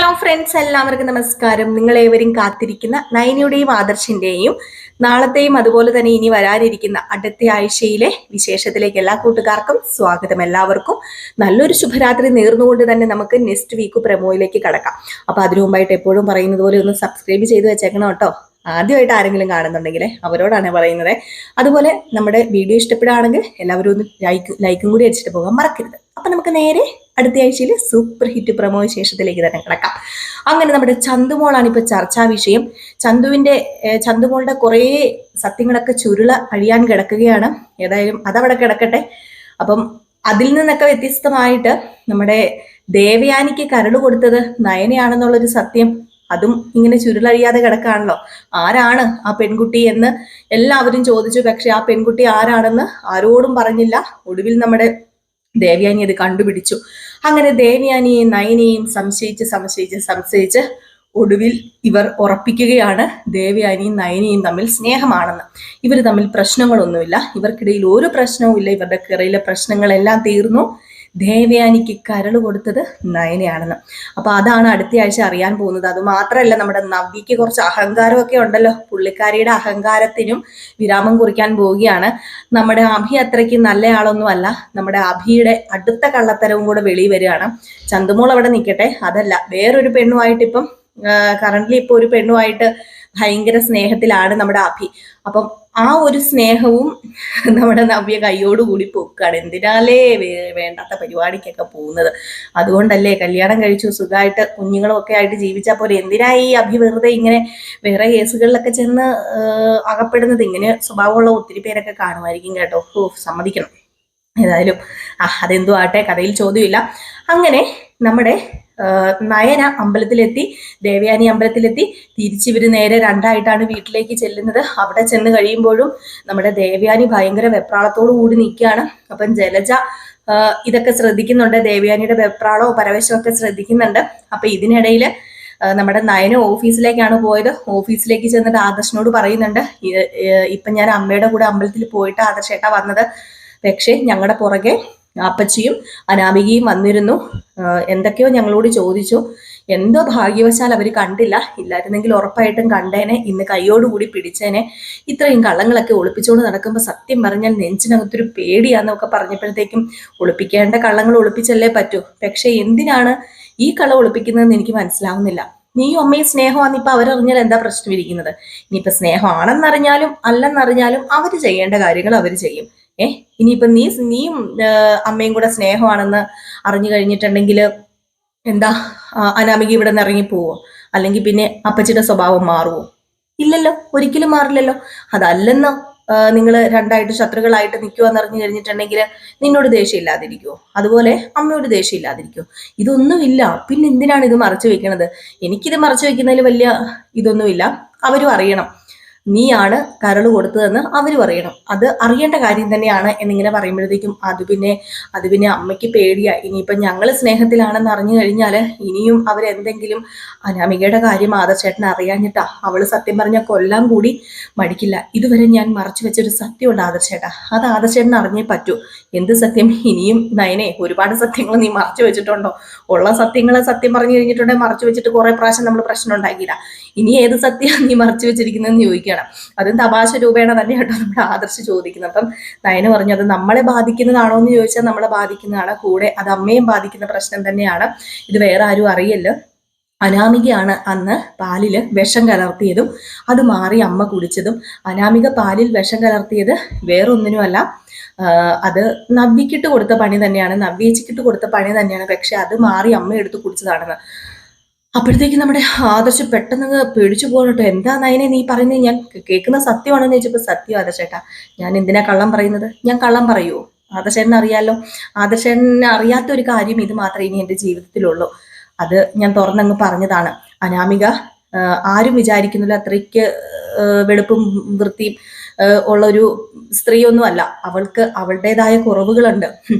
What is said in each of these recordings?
Hello friends, എല്ലാവർക്കും നമസ്കാരം. നിങ്ങളേവരും കാത്തിരിക്കുന്ന നയനയുടെയും ആദർശിന്റെയും നാളത്തെയും അതുപോലെ തന്നെ ഇനി വരാനിരിക്കുന്ന അടുത്ത ആഴ്ചയിലെ വിശേഷത്തിലേക്ക് എല്ലാ കൂട്ടുകാർക്കും സ്വാഗതം. എല്ലാവർക്കും നല്ലൊരു ശുഭരാത്രി നേർന്നുകൊണ്ട് തന്നെ നമുക്ക് നെക്സ്റ്റ് വീക്ക് പ്രമോയിലേക്ക് കടക്കാം. അപ്പൊ അതിനു മുമ്പായിട്ട് എപ്പോഴും പറയുന്നത് പോലെ ഒന്ന് സബ്സ്ക്രൈബ് ചെയ്ത് വെച്ചേക്കണം കേട്ടോ. ആദ്യമായിട്ട് ആരെങ്കിലും കാണുന്നുണ്ടെങ്കിൽ അവരോടാണ് പറയുന്നത്. അതുപോലെ നമ്മുടെ വീഡിയോ ഇഷ്ടപ്പെടുകയാണെങ്കിൽ എല്ലാവരും ഒന്ന് ലൈക്കും കൂടി അടിച്ചിട്ട് പോകാൻ മറക്കരുത്. അപ്പൊ നമുക്ക് നേരെ അടുത്ത ആഴ്ചയിൽ സൂപ്പർ ഹിറ്റ് പ്രമോ വിശേഷത്തിലേക്ക് തന്നെ കിടക്കാം. അങ്ങനെ നമ്മുടെ ചന്തുമോളാണ് ഇപ്പൊ ചർച്ചാ വിഷയം. ചന്തുമോളുടെ കുറേ സത്യങ്ങളൊക്കെ ചുരുള അഴിയാൻ കിടക്കുകയാണ്. ഏതായാലും അതവിടെ കിടക്കട്ടെ. അപ്പം അതിൽ നിന്നൊക്കെ വ്യത്യസ്തമായിട്ട് നമ്മുടെ ദേവയാനിക്ക് കരട് കൊടുത്തത് നയനയാണെന്നുള്ളൊരു സത്യം അതും ഇങ്ങനെ ചുരുളഴിയാതെ കിടക്കാണല്ലോ. ആരാണ് ആ പെൺകുട്ടി എന്ന് എല്ലാവരും ചോദിച്ചു. പക്ഷെ ആ പെൺകുട്ടി ആരാണെന്ന് ആരോടും പറഞ്ഞില്ല. ഒടുവിൽ നമ്മുടെ ദേവയാനി അത് കണ്ടുപിടിച്ചു. അങ്ങനെ ദേവയാനിയെയും നയനെയും സംശയിച്ച് ഒടുവിൽ ഇവർ ഉറപ്പിക്കുകയാണ് ദേവയാനിയും നയനയും തമ്മിൽ സ്നേഹമാണെന്ന്. ഇവർ തമ്മിൽ പ്രശ്നങ്ങളൊന്നുമില്ല, ഇവർക്കിടയിൽ ഒരു പ്രശ്നവും ഇല്ല. ഇവരുടെ കിറയിലെ പ്രശ്നങ്ങളെല്ലാം തീർന്നു. ദേവയാനിക്ക് കരൾ കൊടുത്തത് നയനയാണെന്ന്. അപ്പൊ അതാണ് അടുത്ത ആഴ്ച അറിയാൻ പോകുന്നത്. അത് മാത്രമല്ല, നമ്മുടെ നവ്യക്ക് കുറച്ച് അഹങ്കാരമൊക്കെ ഉണ്ടല്ലോ. പുള്ളിക്കാരിയുടെ അഹങ്കാരത്തിനും വിരാമം കുറിക്കാൻ പോവുകയാണ്. നമ്മുടെ അഭി അത്രയ്ക്ക് നല്ലയാളൊന്നും അല്ല. നമ്മുടെ അഭിയുടെ അടുത്ത കള്ളത്തരവും കൂടെ വെളി വരികയാണ്. ചന്തുമോൾ അവിടെ നിൽക്കട്ടെ, അതല്ല വേറൊരു പെണ്ണുമായിട്ട് ഇപ്പം കറന്റ്ലി ഇപ്പൊ ഒരു പെണ്ണുമായിട്ട് ഭയങ്കര സ്നേഹത്തിലാണ് നമ്മുടെ അഭി. അപ്പം ആ ഒരു സ്നേഹവും നമ്മുടെ നവ്യ കൈയോടുകൂടി പൊക്കാണ്. എന്തിനാലേ വേണ്ടാത്ത പരിപാടിക്കൊക്കെ പോകുന്നത്? അതുകൊണ്ടല്ലേ കല്യാണം കഴിച്ചു സുഖമായിട്ട് കുഞ്ഞുങ്ങളും ഒക്കെ ആയിട്ട് ജീവിച്ചാൽ പോലെ എന്തിനായി അഭി വെറുതെ ഇങ്ങനെ വേറെ കേസുകളിലൊക്കെ ചെന്ന് അകപ്പെടുന്നത്? ഇങ്ങനെ സ്വഭാവമുള്ള ഒത്തിരി പേരൊക്കെ കാണുമായിരിക്കും കേട്ടോ. സമ്മതിക്കണം. ഏതായാലും അതെന്തോ ആട്ടെ, കഥയിൽ ചോദ്യമില്ല. അങ്ങനെ നമ്മുടെ നയന അമ്പലത്തിലെത്തി, ദേവയാനി അമ്പലത്തിലെത്തി. തിരിച്ചിവര് നേരെ രണ്ടായിട്ടാണ് വീട്ടിലേക്ക് ചെല്ലുന്നത്. അവിടെ ചെന്ന് കഴിയുമ്പോഴും നമ്മുടെ ദേവയാനി ഭയങ്കര വെപ്രാളത്തോടു കൂടി നിൽക്കുകയാണ്. അപ്പം ജലജ ഇതൊക്കെ ശ്രദ്ധിക്കുന്നുണ്ട്. ദേവയാനിയുടെ വെപ്രാളോ പരവശമോ ഒക്കെ ശ്രദ്ധിക്കുന്നുണ്ട്. അപ്പൊ ഇതിനിടയിൽ നമ്മുടെ നയന ഓഫീസിലേക്കാണ് പോയത്. ഓഫീസിലേക്ക് ചെന്നിട്ട് ആദർശനോട് പറയുന്നുണ്ട്, ഇപ്പൊ ഞാൻ അമ്മയുടെ കൂടെ അമ്പലത്തിൽ പോയിട്ട് ആദർശേട്ടാ വന്നത്. പക്ഷേ ഞങ്ങളുടെ പുറകെ അപ്പച്ചിയും അനാമികയും വന്നിരുന്നു. എന്തൊക്കെയോ ഞങ്ങളോട് ചോദിച്ചു. എന്തോ ഭാഗ്യവശാൽ അവർ കണ്ടില്ല. ഇല്ലായിരുന്നെങ്കിൽ ഉറപ്പായിട്ടും കണ്ടേനെ, ഇന്ന് കൈയോടുകൂടി പിടിച്ചേനെ. ഇത്രയും കള്ളങ്ങളൊക്കെ ഒളിപ്പിച്ചുകൊണ്ട് നടക്കുമ്പോൾ സത്യം പറഞ്ഞാൽ നെഞ്ചിനകത്തൊരു പേടിയാന്നൊക്കെ പറഞ്ഞപ്പോഴത്തേക്കും ഒളിപ്പിക്കേണ്ട കള്ളങ്ങൾ ഒളിപ്പിച്ചല്ലേ പറ്റൂ. പക്ഷെ എന്തിനാണ് ഈ കള്ളം ഒളിപ്പിക്കുന്നതെന്ന് എനിക്ക് മനസ്സിലാവുന്നില്ല. നീയും അമ്മയും സ്നേഹമാണെന്ന് ഇപ്പൊ അവരറിഞ്ഞാൽ എന്താ പ്രശ്നം ഇരിക്കുന്നത്? ഇനിയിപ്പൊ സ്നേഹമാണെന്നറിഞ്ഞാലും അല്ലെന്നറിഞ്ഞാലും അവര് ചെയ്യേണ്ട കാര്യങ്ങൾ അവർ ചെയ്യും. ഇനിയിപ്പൊ നീയും അമ്മയും കൂടെ സ്നേഹമാണെന്ന് അറിഞ്ഞു കഴിഞ്ഞിട്ടുണ്ടെങ്കിൽ എന്താ അനാമിക ഇവിടെ നിന്ന് ഇറങ്ങിപ്പോവോ? അല്ലെങ്കിൽ പിന്നെ അപ്പച്ചിയുടെ സ്വഭാവം മാറുമോ? ഇല്ലല്ലോ, ഒരിക്കലും മാറില്ലല്ലോ. അതല്ലെന്നോ നിങ്ങൾ രണ്ടായിട്ട് ശത്രുക്കളായിട്ട് നിൽക്കുവാന്ന് അറിഞ്ഞു കഴിഞ്ഞിട്ടുണ്ടെങ്കിൽ നിന്നോട് ദേഷ്യം ഇല്ലാതിരിക്കുവോ? അതുപോലെ അമ്മയോട് ദേഷ്യം ഇല്ലാതിരിക്കുവോ? ഇതൊന്നുമില്ല. പിന്നെ എന്തിനാണ് ഇത് മറച്ചു വെക്കുന്നത്? എനിക്കിത് മറച്ചു വെക്കുന്നതിൽ വലിയ ഇതൊന്നുമില്ല. അവരും അറിയണം നീയാണ് കരൾ കൊടുത്തതെന്ന് അവരും അറിയണം. അത് അറിയേണ്ട കാര്യം തന്നെയാണ് എന്നിങ്ങനെ പറയുമ്പോഴത്തേക്കും അത് പിന്നെ അമ്മയ്ക്ക് പേടിയാ. ഇനിയിപ്പം ഞങ്ങൾ സ്നേഹത്തിലാണെന്ന് അറിഞ്ഞു കഴിഞ്ഞാൽ ഇനിയും അവരെന്തെങ്കിലും അനാമികയുടെ കാര്യം ആദർശേട്ടനെ അറിയാഞ്ഞിട്ടാ അവള് സത്യം പറഞ്ഞാൽ കൊല്ലാൻ കൂടി മടിക്കില്ല. ഇതുവരെ ഞാൻ മറച്ചു വെച്ചൊരു സത്യമുണ്ട് ആദർശേട്ടാ, അത് ആദർശേട്ടന് അറിഞ്ഞേ പറ്റൂ. എന്ത് സത്യം? ഇനിയും നയനെ ഒരുപാട് സത്യങ്ങൾ നീ മറച്ചു വെച്ചിട്ടുണ്ടോ? ഉള്ള സത്യങ്ങൾ സത്യം പറഞ്ഞു കഴിഞ്ഞിട്ടുണ്ടെങ്കിൽ മറച്ചു വെച്ചിട്ട് കുറെ പ്രാവശ്യം നമ്മൾ പ്രശ്നം ഉണ്ടാക്കിയില്ല. ഇനി ഏത് സത്യം നീ മറച്ചു വെച്ചിരിക്കുന്നതെന്ന് ചോദിക്കണം. അതും തമാശ രൂപേണ തന്നെ കേട്ടോ നമ്മുടെ ആദർശ് ചോദിക്കുന്നത്. അപ്പം നയന പറഞ്ഞു, അത് നമ്മളെ ബാധിക്കുന്നതാണോ എന്ന് ചോദിച്ചാൽ നമ്മളെ ബാധിക്കുന്നതാണ്. കൂടെ അത് അമ്മയും ബാധിക്കുന്ന പ്രശ്നം തന്നെയാണ്. ഇത് വേറെ ആരും അറിയല്ലോ. അനാമികയാണ് അന്ന് പാലിൽ വിഷം കലർത്തിയതും അത് മാറി അമ്മ കുടിച്ചതും. അനാമിക പാലിൽ വിഷം കലർത്തിയത് വേറൊന്നിനുമല്ല, അത് നവ്യക്കിട്ട് കൊടുത്ത പണി തന്നെയാണ്, നവ്യേച്ചിക്കിട്ട് കൊടുത്ത പണി തന്നെയാണ്. പക്ഷെ അത് മാറി അമ്മ എടുത്ത് കുടിച്ചതാണെന്ന്. അപ്പോഴത്തേക്ക് നമ്മുടെ ആദർശ് പെട്ടെന്ന് പേടിച്ചു പോകട്ടോ. എന്താ നയനെ നീ പറയുന്നത്? ഞാൻ കേൾക്കുന്ന സത്യമാണെന്ന് ചോദിച്ചപ്പോൾ സത്യം ആദർശേട്ടാ, ഞാൻ എന്തിനാ കള്ളം പറയുന്നത്? ഞാൻ കള്ളം പറയുമോ? ആദർശേട്ടനെ അറിയാലോ. ആദർശേട്ടനെ അറിയാത്ത ഒരു കാര്യം ഇത് മാത്രമേ ഇനി എൻ്റെ ജീവിതത്തിലുള്ളൂ. അത് ഞാൻ തുറന്നങ്ങ് പറഞ്ഞതാണ്. അനാമിക ആരും വിചാരിക്കുന്നില്ല അത്രയ്ക്ക് വെളുപ്പും വൃത്തിയും ഉള്ളൊരു സ്ത്രീയൊന്നും അല്ല. അവൾക്ക് അവളുടേതായ കുറവുകളുണ്ട്.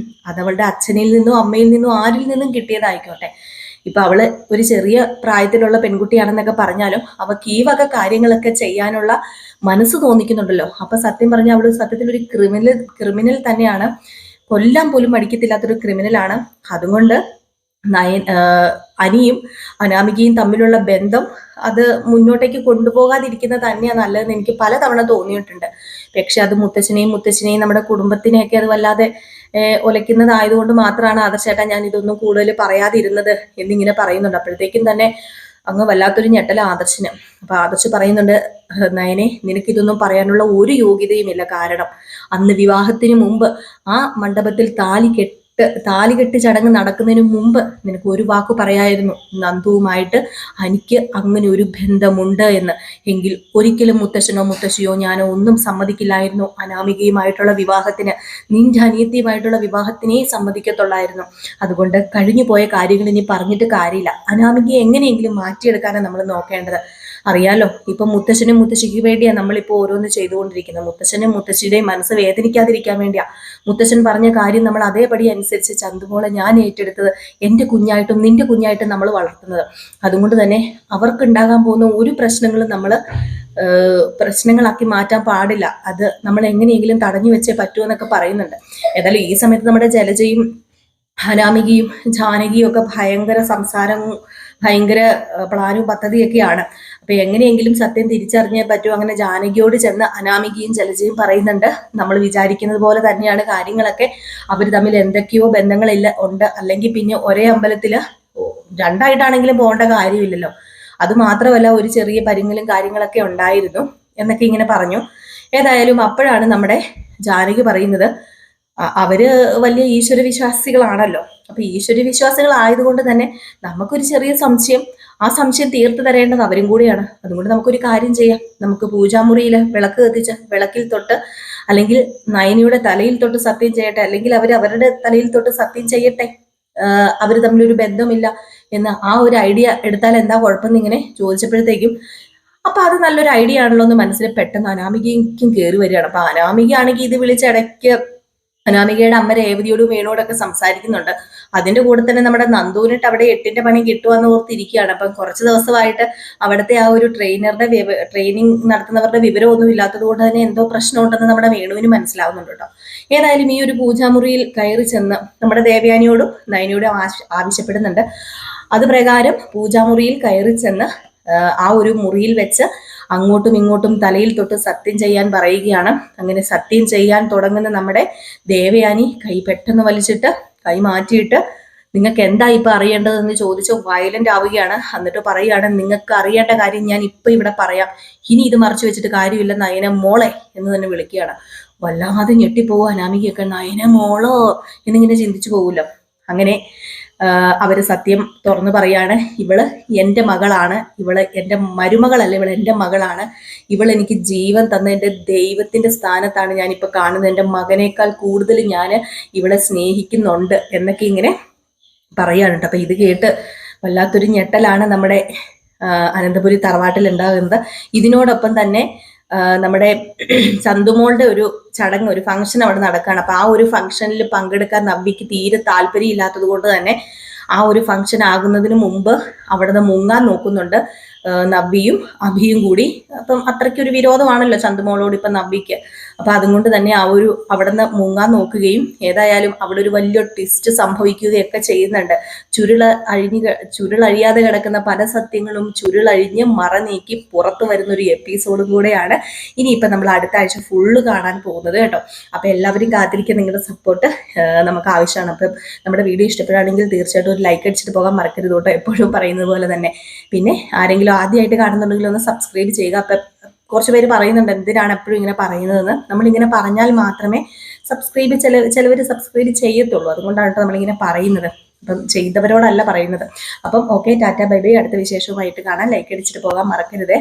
അതവളുടെ അച്ഛനിൽ നിന്നും അമ്മയിൽ നിന്നും ആരിൽ നിന്നും കിട്ടിയതായിക്കോട്ടെ. ഇപ്പൊ അവള് ഒരു ചെറിയ പ്രായത്തിലുള്ള പെൺകുട്ടിയാണെന്നൊക്കെ പറഞ്ഞാലും അവൾക്ക് ഈ വക കാര്യങ്ങളൊക്കെ ചെയ്യാനുള്ള മനസ്സ് തോന്നിക്കുന്നുണ്ടല്ലോ. അപ്പൊ സത്യം പറഞ്ഞാൽ അവള് സത്യത്തിൽ ഒരു ക്രിമിനൽ തന്നെയാണ്. കൊല്ലാൻ പോലും മടിക്കത്തില്ലാത്തൊരു ക്രിമിനലാണ്. അതുകൊണ്ട് അനിയും അനാമികയും തമ്മിലുള്ള ബന്ധം അത് മുന്നോട്ടേക്ക് കൊണ്ടുപോകാതിരിക്കുന്നത് തന്നെയാണ് നല്ലതെന്ന് എനിക്ക് പലതവണ തോന്നിയിട്ടുണ്ട്. പക്ഷെ അത് മുത്തച്ഛനെയും നമ്മുടെ കുടുംബത്തിനെയൊക്കെ അത് വല്ലാതെ ഒലയ്ക്കുന്നതായതുകൊണ്ട് മാത്രമാണ് ആദർശേട്ടാ ഞാൻ ഇതൊന്നും കൂടുതൽ പറയാതിരുന്നത് എന്നിങ്ങനെ പറയുന്നുണ്ട്. അപ്പോഴത്തേക്കും തന്നെ അങ്ങ് വല്ലാത്തൊരു ഞെട്ടല ആദർശിന്. അപ്പൊ ആദർശ് പറയുന്നുണ്ട്, നയനെ നിനക്കിതൊന്നും പറയാനുള്ള ഒരു യോഗ്യതയുമില്ല. കാരണം അന്ന് വിവാഹത്തിന് മുമ്പ് ആ മണ്ഡപത്തിൽ താലികെട്ട് ചടങ്ങ് നടക്കുന്നതിന് മുമ്പ് നിനക്ക് ഒരു വാക്ക് പറയായിരുന്നു, നന്ദുവുമായിട്ട് എനിക്ക് അങ്ങനെ ഒരു ബന്ധമുണ്ട് എന്ന്. എങ്കിൽ ഒരിക്കലും മുത്തശ്ശിയോ ഞാനോ ഒന്നും സമ്മതിക്കില്ലായിരുന്നു അനാമികയുമായിട്ടുള്ള വിവാഹത്തിന്. നിന്റെ അനിയത്തിയുമായിട്ടുള്ള വിവാഹത്തിനേ സമ്മതിക്കത്തുള്ളായിരുന്നു. അതുകൊണ്ട് കഴിഞ്ഞു പോയ കാര്യങ്ങൾ ഇനി പറഞ്ഞിട്ട് കാര്യമില്ല. അനാമികയെ എങ്ങനെയെങ്കിലും മാറ്റിയെടുക്കാനാണ് നമ്മൾ നോക്കേണ്ടത്. അറിയാലോ, ഇപ്പൊ മുത്തശ്ശനും മുത്തശ്ശിക്ക് വേണ്ടിയാണ് നമ്മളിപ്പോൾ ഓരോന്ന് ചെയ്തുകൊണ്ടിരിക്കുന്നത്. മുത്തശ്ശനും മുത്തശ്ശിയുടെയും മനസ്സ് വേദനിക്കാതിരിക്കാൻ വേണ്ടിയാ മുത്തശ്ശൻ പറഞ്ഞ കാര്യം നമ്മൾ അതേപടി അനുസരിച്ച് ചന്തുമോളെ ഞാൻ ഏറ്റെടുത്തത് എൻ്റെ കുഞ്ഞായിട്ടും നിന്റെ കുഞ്ഞായിട്ടും നമ്മൾ വളർത്തുന്നത്. അതുകൊണ്ട് തന്നെ അവർക്ക് ഉണ്ടാകാൻ പോകുന്ന ഒരു പ്രശ്നങ്ങളും നമ്മൾ പ്രശ്നങ്ങളാക്കി മാറ്റാൻ പാടില്ല. അത് നമ്മൾ എങ്ങനെയെങ്കിലും തടഞ്ഞു വെച്ചേ പറ്റുമെന്നൊക്കെ പറയുന്നുണ്ട്. ഏതായാലും ഈ സമയത്ത് നമ്മുടെ ജലജയും അനാമികയും ജാനകിയും ഒക്കെ ഭയങ്കര സംസാരവും ഭയങ്കര പ്ലാനും പദ്ധതിയൊക്കെയാണ്. അപ്പൊ എങ്ങനെയെങ്കിലും സത്യം തിരിച്ചറിഞ്ഞേ പറ്റൂ. അങ്ങനെ ജാനകിയോട് ചെന്ന് അനാമികയും ജലജയും പറയുന്നുണ്ട്, നമ്മൾ വിചാരിക്കുന്നത് പോലെ തന്നെയാണ് കാര്യങ്ങളൊക്കെ. അവർ തമ്മിൽ എന്തൊക്കെയോ ബന്ധങ്ങളില്ല ഉണ്ട്. അല്ലെങ്കിൽ പിന്നെ ഒരേ അമ്പലത്തില് രണ്ടായിട്ടാണെങ്കിലും പോകേണ്ട കാര്യമില്ലല്ലോ. അത് മാത്രമല്ല ഒരു ചെറിയ പരിങ്ങലും കാര്യങ്ങളൊക്കെ ഉണ്ടായിരുന്നു എന്നൊക്കെ ഇങ്ങനെ പറഞ്ഞു. ഏതായാലും അപ്പോഴാണ് നമ്മുടെ ജാനകി പറയുന്നത്, അവര് വലിയ ഈശ്വര വിശ്വാസികളാണല്ലോ. അപ്പൊ ഈശ്വര വിശ്വാസികളായതുകൊണ്ട് തന്നെ നമുക്കൊരു ചെറിയ സംശയം, ആ സംശയം തീർത്തു തരേണ്ടത് അവരും കൂടിയാണ്. അതുകൊണ്ട് നമുക്കൊരു കാര്യം ചെയ്യാം, നമുക്ക് പൂജാമുറിയിൽ വിളക്ക് കത്തിച്ച് വിളക്കിൽ തൊട്ട് അല്ലെങ്കിൽ നയനിയുടെ തലയിൽ തൊട്ട് സത്യം ചെയ്യട്ടെ, അല്ലെങ്കിൽ അവരുടെ തലയിൽ തൊട്ട് സത്യം ചെയ്യട്ടെ അവർ തമ്മിലൊരു ബന്ധമില്ല എന്ന് ആ ഒരു ഐഡിയ എടുത്താൽ എന്താ കുഴപ്പമെന്ന് ഇങ്ങനെ ചോദിച്ചപ്പോഴത്തേക്കും അപ്പൊ അത് നല്ലൊരു ഐഡിയ ആണല്ലോ എന്ന് മനസ്സിൽ പെട്ടെന്ന് അനാമികയ്ക്കും കയറി വരികയാണ്. അപ്പൊ അനാമികയാണെങ്കിൽ ഇത് വിളിച്ച് ഇടയ്ക്ക് അനാമികയുടെ അമ്മ രേവതിയോടും വേണോടൊക്കെ സംസാരിക്കുന്നുണ്ട്. അതിന്റെ കൂടെ തന്നെ നമ്മുടെ നന്ദുവിനിട്ട് അവിടെ 8ന്റെ പണി കിട്ടുവാന്ന് ഓർത്തിരിക്കുകയാണ്. അപ്പം കുറച്ച് ദിവസമായിട്ട് അവിടുത്തെ ആ ഒരു ട്രെയിനിങ് നടത്തുന്നവരുടെ വിവരമൊന്നും ഇല്ലാത്തത് കൊണ്ട് തന്നെ എന്തോ പ്രശ്നമുണ്ടെന്ന് നമ്മുടെ വേണുവിന് മനസ്സിലാവുന്നുണ്ട് കേട്ടോ. ഏതായാലും ഈ ഒരു പൂജാമുറിയിൽ കയറി ചെന്ന് നമ്മുടെ ദേവയാനിയോടും നയനിയോടും ആവശ്യപ്പെടുന്നുണ്ട്. അത് പ്രകാരം പൂജാമുറിയിൽ കയറി ചെന്ന് ആ ഒരു മുറിയിൽ വെച്ച് അങ്ങോട്ടും ഇങ്ങോട്ടും തലയിൽ തൊട്ട് സത്യം ചെയ്യാൻ പറയുകയാണ്. അങ്ങനെ സത്യം ചെയ്യാൻ തുടങ്ങുന്ന നമ്മുടെ ദേവയാനി കൈ പെട്ടെന്ന് വലിച്ചിട്ട് കൈ മാറ്റിയിട്ട് നിങ്ങൾക്ക് എന്താ ഇപ്പൊ അറിയേണ്ടതെന്ന് ചോദിച്ച് വയലന്റ് ആവുകയാണ്. എന്നിട്ട് പറയുകയാണ്, നിങ്ങൾക്ക് അറിയേണ്ട കാര്യം ഞാൻ ഇപ്പൊ ഇവിടെ പറയാം, ഇനി ഇത് മറച്ചു വെച്ചിട്ട് കാര്യമില്ല, നയന മോളെ എന്ന് തന്നെ വിളിക്കുകയാണ്. വല്ലാതെ ഞെട്ടിപ്പോവും അനാമികയൊക്കെ, നയന മോളോ എന്നിങ്ങനെ ചിന്തിച്ചു പോകൂല്ലോ. അങ്ങനെ അവര് സത്യം തുറന്നു പറയാണ്, ഇവള് എൻ്റെ മകളാണ്, ഇവള് എൻ്റെ മരുമകളല്ല, ഇവള് എൻ്റെ മകളാണ്, ഇവൾ എനിക്ക് ജീവൻ തന്ന എൻ്റെ ദൈവത്തിന്റെ സ്ഥാനത്താണ് ഞാനിപ്പോൾ കാണുന്നത്, എൻ്റെ മകനേക്കാൾ കൂടുതൽ ഞാൻ ഇവളെ സ്നേഹിക്കുന്നുണ്ട് എന്നൊക്കെ ഇങ്ങനെ പറയാണ് കേട്ടോ. അപ്പൊ ഇത് കേട്ട് വല്ലാത്തൊരു ഞെട്ടലാണ് നമ്മുടെ അനന്തപുരി തറവാട്ടിൽ ഉണ്ടാകുന്നത്. ഇതിനോടൊപ്പം തന്നെ നമ്മുടെ ചന്തുമോളുടെ ഒരു ചടങ്ങ്, ഒരു ഫംഗ്ഷൻ അവിടെ നടക്കുകയാണ്. അപ്പൊ ആ ഒരു ഫംഗ്ഷനിൽ പങ്കെടുക്കാൻ നവ്യക്ക് തീരെ താല്പര്യം ഇല്ലാത്തത് കൊണ്ട് തന്നെ ആ ഒരു ഫംഗ്ഷൻ ആകുന്നതിന് മുമ്പ് അവിടെ മുങ്ങാൻ നോക്കുന്നുണ്ട് നവ്യയും അഭിയും കൂടി. അപ്പം അത്രയ്ക്കൊരു വിരോധമാണല്ലോ ചന്തുമോളോട് ഇപ്പൊ നവ്യക്ക്. അപ്പൊ അതുകൊണ്ട് തന്നെ അവിടെ നിന്ന് മുങ്ങാൻ നോക്കുകയും ഏതായാലും അവിടെ ഒരു വലിയ ട്വിസ്റ്റ് സംഭവിക്കുകയൊക്കെ ചെയ്യുന്നുണ്ട്. ചുരുളഴിയാതെ കിടക്കുന്ന പല സത്യങ്ങളും ചുരുളഴിഞ്ഞ് മറനീക്കി പുറത്തു വരുന്ന ഒരു എപ്പിസോഡും കൂടെയാണ് ഇനിയിപ്പൊ നമ്മൾ അടുത്ത ആഴ്ച ഫുള്ള് കാണാൻ പോകുന്നത് കേട്ടോ. അപ്പൊ എല്ലാവരും കാത്തിരിക്കാൻ നിങ്ങളുടെ സപ്പോർട്ട് നമുക്ക് ആവശ്യമാണ്. അപ്പം നമ്മുടെ വീഡിയോ ഇഷ്ടപ്പെടുകയാണെങ്കിൽ തീർച്ചയായിട്ടും ഒരു ലൈക്ക് അടിച്ചിട്ട് പോകാൻ മറക്കരുത് കേട്ടോ, എപ്പോഴും പറയുന്നത് പോലെ തന്നെ. പിന്നെ ആരെങ്കിലും ആദ്യമായിട്ട് കാണുന്നുണ്ടെങ്കിൽ ഒന്ന് സബ്സ്ക്രൈബ് ചെയ്യുക. അപ്പം കുറച്ച് പേര് പറയുന്നുണ്ട് എന്തിനാണ് എപ്പോഴും ഇങ്ങനെ പറയുന്നതെന്ന്. നമ്മളിങ്ങനെ പറഞ്ഞാൽ മാത്രമേ ചിലവർ സബ്സ്ക്രൈബ് ചെയ്യത്തുള്ളൂ. അതുകൊണ്ടാണ് കേട്ടോ നമ്മളിങ്ങനെ പറയുന്നത്. അപ്പം ചെയ്തവരോടല്ല പറയുന്നത്. അപ്പം ഓക്കെ, ടാറ്റ ബൈ ബൈ. അടുത്ത വിശേഷവുമായിട്ട് കാണാൻ ലൈക്ക് അടിച്ചിട്ട് പോകാൻ മറക്കരുതേ.